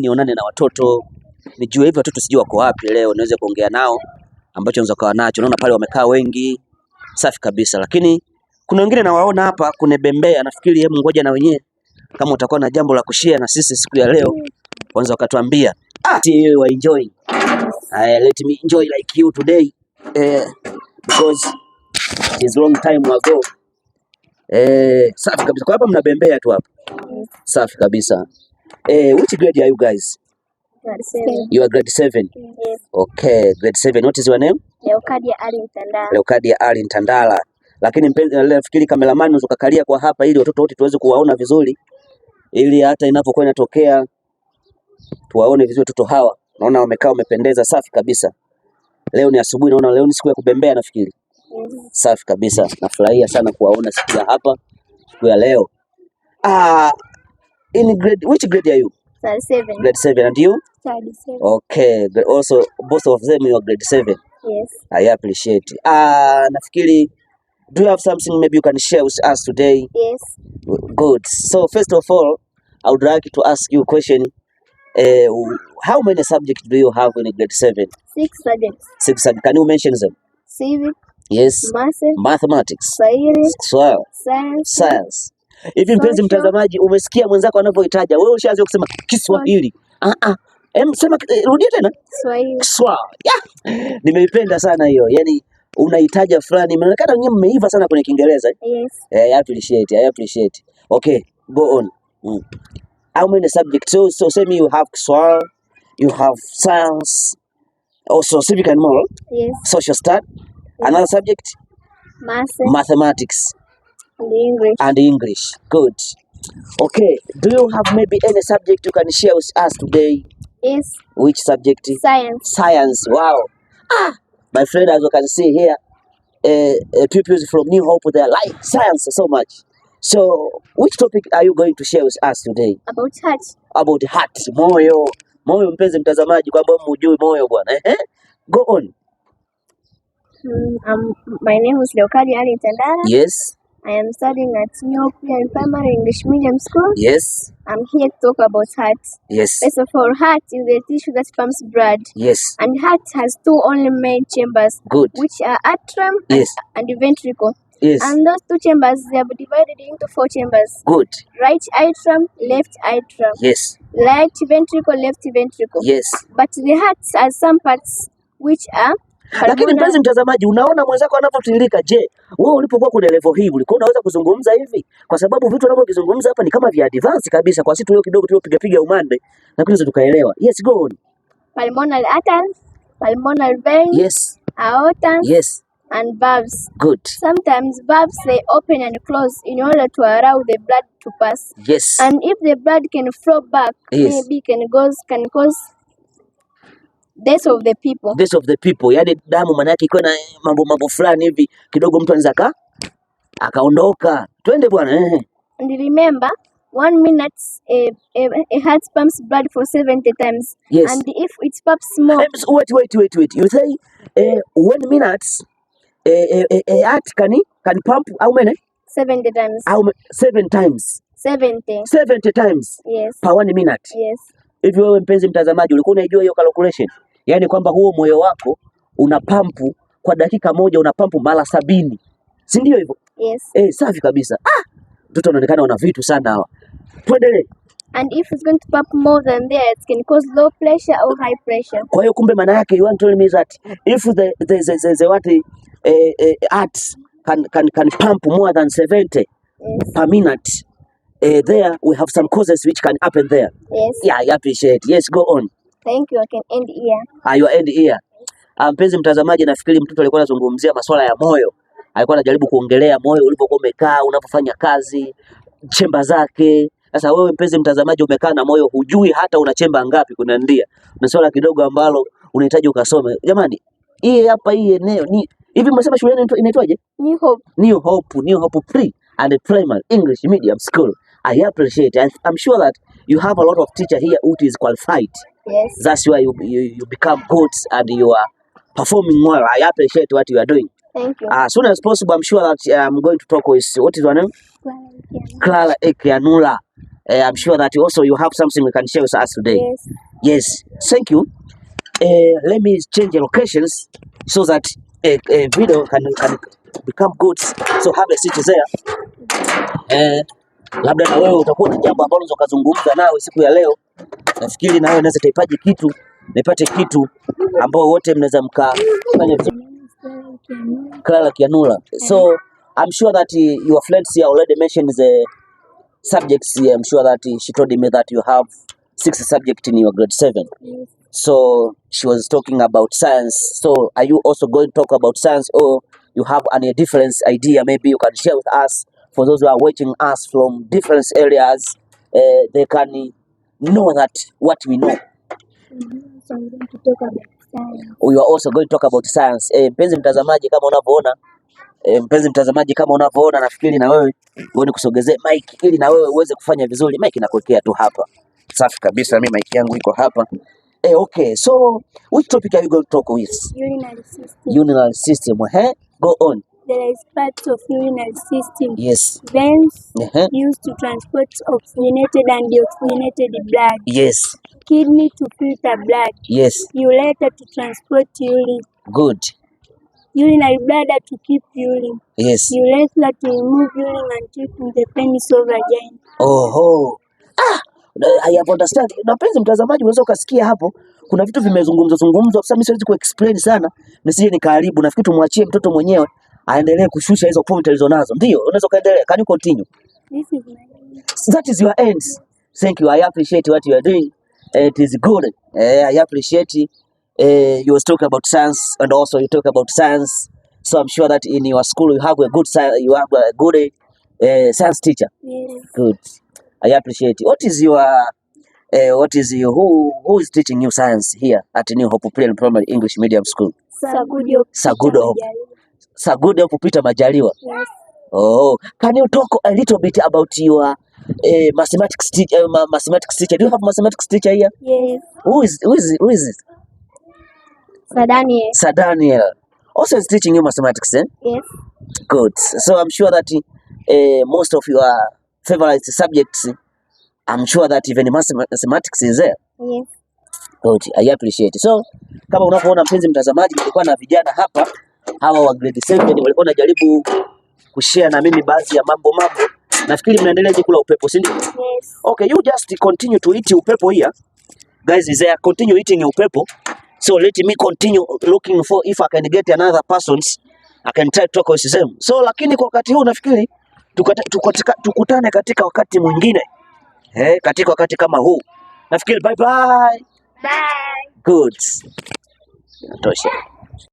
nionane na watoto, nijue hivyo watoto sijui wako wapi leo, niweze kuongea nao ambacho naweza kawa nacho. Naona pale wamekaa wengi, safi kabisa. Lakini kuna wengine nawaona hapa kuna bembea, nafikiri hebu ngoja na wenyewe kama utakuwa na jambo la kushare na sisi siku ya leo, kwanza wakatuambia you enjoy. Let me enjoy like you today, because it is long time ago. Safi kabisa. Kwa hapa mnabembea tu hapa. Safi kabisa. Which grade are you guys? Grade 7. You are grade 7? Yes. Okay, grade 7. What is your name? Leocadia Ali Ntandala. Leocadia Ali Ntandala. Lakini mpenzi, nafikiri cameraman unaweza kukalia kwa hapa ili watoto wote tuweze kuwaona vizuri, ili hata inapokuwa inatokea tuwaone vizuri watoto hawa. Naona wamekaa wamependeza, safi kabisa. Leo ni asubuhi, naona leo ni siku ya kubembea nafikiri. Yes. Safi kabisa. Nafurahia sana kuwaona siku ya hapa, siku ya leo. In grade, which grade are you? Grade 7. Grade 7. And you? Grade 7. Okay, also both of them you are grade 7. Yes. I appreciate. Nafikiri, do you have something maybe you can share with us today? Yes. Good. So first of all, I would like to ask you a question. How many subjects do you have in grade 7? 6 subjects. 6 subjects. Can you mention them? Civic. Yes. Mathematics. Swahili. Science. Hivi mpenzi mtazamaji, umesikia mwenzako anavyoitaja, wewe ushaanza kusema Kiswahili. Sema, rudia tena. Swahili. Nimeipenda sana hiyo. Yaani unaitaja fulani, inaonekana nyinyi mmeiva sana kwenye Kiingereza. Yes. I appreciate. Okay, go on. How many subjects? So say me you have Swahili, you have science, also civic and moral. Yes. Social study. Yes. Another subject? Mathematics. And English. Good. Okay. Do you have maybe any subject you can share with us today? Yes. Which subject? Science. Wow. My friend, as you can see here, pupils from New Hope, they like science so much. So, which topic are you going to share with us today? About heart. About heart. Moyo. Moyo, mpenzi mtazamaji, kwamba mjui moyo bwana. Go on. My name is Leocadia Ali Ntandala. Yes. I am studying at New Hope Primary English Medium School. Yes. I'm here to talk about heart. Yes. First of all, heart is the tissue that pumps blood. Yes. And heart has 2 only main chambers. Good. Which are atrium and ventricle. Yes. And those 2 chambers, they are divided into 4 chambers. Good. Right atrium, left atrium. Yes. Right ventricle, left ventricle. Yes. But the heart has some parts which are lakini mpenzi mtazamaji, unaona mwenzako anapotiririka. Je, wewe ulipokuwa kwenye level hii ulikuwa unaweza kuzungumza hivi? Kwa sababu vitu anavyozungumza hapa ni kama vya advance kabisa kwa sisi tulio kidogo tuliopiga umande, lakini sisi tukaelewa. Yes, go on. Pulmonary arteries, pulmonary veins. Yes. Aorta. Yes. And valves. Good. Sometimes valves they open and close in order to allow the blood to pass. Yes. And if the blood can flow back, maybe can cause death of the people. Yaani damu maana yake iko na mambo fulani hivi kidogo mtu anaweza akaondoka. Twende bwana. And remember, 1 minute a heart pumps blood for 70 times. Yes. And if it pumps more. Wait. You say 1 minute a heart can pump how many? 70 times. 7 times. 70 times. Yes. Per 1 minute. Yes. Hivi wewe mpenzi mtazamaji ulikuwa unajua hiyo calculation? Yaani kwamba huo moyo wako una pampu kwa dakika moja, una pampu mara 70. Si ndio hivyo? Yes. Safi kabisa. Mtoto anaonekana wana vitu sana hawa. Tuendelee. And if it's going to pump more than that, it can cause low pressure or high pressure. Kwa hiyo kumbe maana yake you want to tell me that if the what heart can pump more than 70 per minute, there we have some causes which can happen there. Yes. Yeah, I appreciate. Yes, go on. Thank you. I can end here. You end here. Mpenzi mtazamaji, nafikiri mtoto alikuwa anazungumzia masuala ya moyo. Alikuwa anajaribu kuongelea moyo ulipokuwa umekaa, unapofanya kazi, chemba zake. Sasa wewe mpenzi mtazamaji umekaa na moyo hujui hata una chemba ngapi kunaendia. Ni swala kidogo ambalo unahitaji ukasome. Jamani, hii hapa hii eneo ni hivi mmesema shule inaitwaje? New Hope Pre and Primary English Medium School. I appreciate. I'm sure that you have a lot of teacher here who is qualified. Yes. That's why you become good and you are performing well. I appreciate what you are doing. Thank you. As soon as possible, I'm sure that I'm going to talk with, what is your name? Clara Ekianula. I'm sure that also you have something you can share with us today. Yes. Yes, thank you. Let me change the locations so that a video can become good. So have a seat there. Labda na wewe utakuwa na jambo ambalo unaweza kuzungumza nawe siku ya leo. Nafikiri na wewe unaweza taipaje kitu, nipate kitu ambao wote mnaweza mkafanya Clara Kianula. So I'm sure that your friends here already mentioned the subjects here. I'm sure that she told me that you have 6 subjects in your grade 7. Yes. So she was talking about science. So are you also going to talk about science, or you have any different idea maybe you can share with us? For those who are watching us from different areas, they can know that what we know. So I'm going to talk about science. We are also going to talk about science. Mpenzi mtazamaji, kama unavyoona, nafikiri na wewe uone kusogezea mic ili na wewe uweze kufanya vizuri. Mic inakuwekea tu hapa. Safi kabisa, mimi mic yangu iko hapa. Okay, so which topic are you going to talk with? Urinary system. Urinary system. Go on. There is parts of urinary system. Yes. Veins used to transport oxygenated and deoxygenated blood. Yes. Kidney to filter blood. Yes. Ureter to transport urine. Good. Urinary bladder to keep urine. Yes. Urethra to remove urine and keep in the penis or vagina. Oh. I have understand. Na mpenzi mtazamaji, unaweza ukasikia hapo kuna vitu vimezungumzwa. Sasa mimi siwezi kuexplain sana, nisije nikaharibu. Nafikiri tumwachie mtoto mwenyewe aendelee kushusha hizo point alizonazo. Ndio, unaweza kaendelea. Can you continue? This is my end. That is your end. Thank you. I appreciate what you are doing. It is good. I appreciate you was talking about science, and also you talk about science. So I'm sure that in your school you have a good science teacher. Yes. Good. I appreciate it. Who is teaching you science here at New Hope Primary English Medium School? Sagudo Peter Majaliwa. Yes. Oh, can you talk a little bit about your mathematics teacher? Do you have mathematics teacher here? Yes. Who is it? Sir Daniel. Also is teaching you mathematics, eh? Yes. Good. So I'm sure that most of your favorite subjects, I'm sure that even mathematics is there. Yes. Good. I appreciate it. So kama unavyoona mpenzi mtazamaji, nilikuwa na vijana hapa hawa wa grade 7 walikuwa wanajaribu kushare na mimi baadhi ya mambo. Nafikiri mnaendeleaje kula upepo, si ndio? Yes. Okay, you just continue to eat upepo here. Guys, is there continue eating upepo. So let me continue looking for if I can get another persons I can try to talk with them. So lakini kwa wakati huu nafikiri tukutane katika wakati mwingine. Katika wakati kama huu. Nafikiri bye bye. Bye. Good. Natosha.